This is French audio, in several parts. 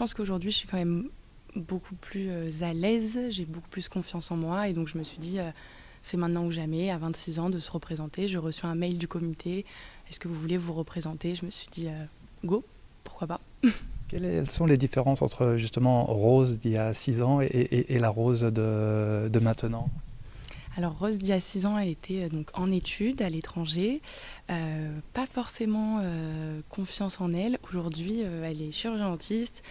pense qu'aujourd'hui, je suis quand même beaucoup plus à l'aise, j'ai beaucoup plus confiance en moi et donc je me suis dit c'est maintenant ou jamais, à 26 ans, de se représenter. J'ai reçu un mail du comité, est-ce que vous voulez vous représenter? Je me suis dit go, pourquoi pas. Quelles sont les différences entre justement Rose d'il y a 6 ans et la Rose de maintenant? Alors Rose d'il y a 6 ans, elle était donc en études à l'étranger, pas forcément confiance en elle. Aujourd'hui, elle est chirurgien-dentiste,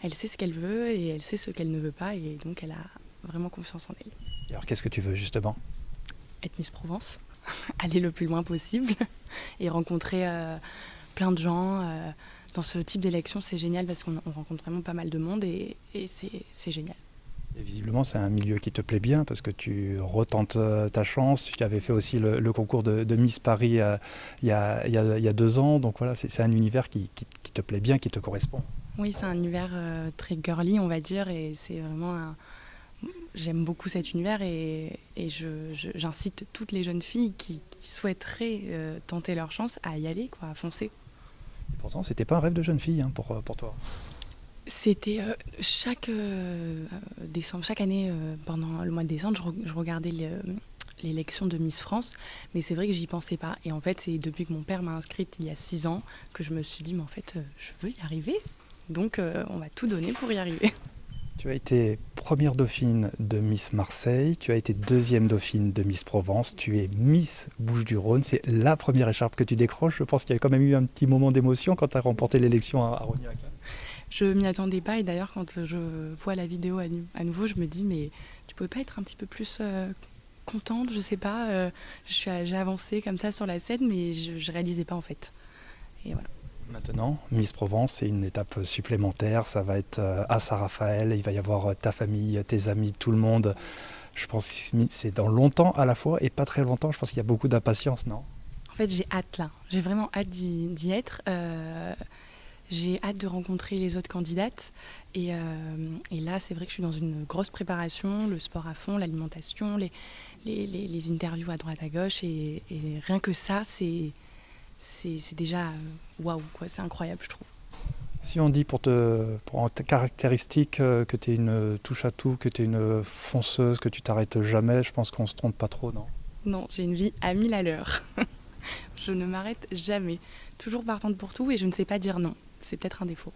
elle sait ce qu'elle veut et elle sait ce qu'elle ne veut pas et donc elle a vraiment confiance en elle. Et alors qu'est-ce que tu veux justement? Être Miss Provence, aller le plus loin possible et rencontrer plein de gens. Dans ce type d'élection, c'est génial parce qu'on rencontre vraiment pas mal de monde et c'est génial. Et visiblement, c'est un milieu qui te plaît bien parce que tu retentes ta chance. Tu avais fait aussi le concours de Miss Paris il y a 2 ans. Donc voilà, c'est un univers qui te plaît bien, qui te correspond. Oui, c'est un univers très girly, on va dire, et c'est vraiment j'aime beaucoup cet univers et j'incite toutes les jeunes filles qui souhaiteraient tenter leur chance à y aller, quoi, à foncer. Et pourtant, c'était pas un rêve de jeune fille pour toi. C'était chaque décembre, chaque année, pendant le mois de décembre, je regardais l'élection de Miss France, mais c'est vrai que j'y pensais pas. Et en fait, c'est depuis que mon père m'a inscrite il y a 6 ans que je me suis dit, mais en fait, je veux y arriver. Donc, on va tout donner pour y arriver. Tu as été première dauphine de Miss Marseille, tu as été deuxième dauphine de Miss Provence, tu es Miss Bouches-du-Rhône. C'est la première écharpe que tu décroches. Je pense qu'il y a quand même eu un petit moment d'émotion quand tu as remporté l'élection à Rognac. Je m'y attendais pas et d'ailleurs, quand je vois la vidéo à nouveau, je me dis, mais tu pouvais pas être un petit peu plus contente, je sais pas. J'ai avancé comme ça sur la scène, mais je réalisais pas en fait. Et voilà. Maintenant, Miss Provence, c'est une étape supplémentaire. Ça va être à Saint-Raphaël. Il va y avoir ta famille, tes amis, tout le monde. Je pense que c'est dans longtemps à la fois et pas très longtemps. Je pense qu'il y a beaucoup d'impatience, non? En fait, j'ai hâte là. J'ai vraiment hâte d'y être. J'ai hâte de rencontrer les autres candidates. Et là, c'est vrai que je suis dans une grosse préparation, le sport à fond, l'alimentation, les interviews à droite à gauche. Et rien que ça, c'est déjà waouh, quoi. C'est incroyable, je trouve. Si on dit pour ta caractéristique que tu es une touche à tout, que tu es une fonceuse, que tu t'arrêtes jamais, je pense qu'on se trompe pas trop, non? Non, j'ai une vie à 1000 à l'heure. Je ne m'arrête jamais. Toujours partante pour tout et je ne sais pas dire non. C'est peut-être un défaut.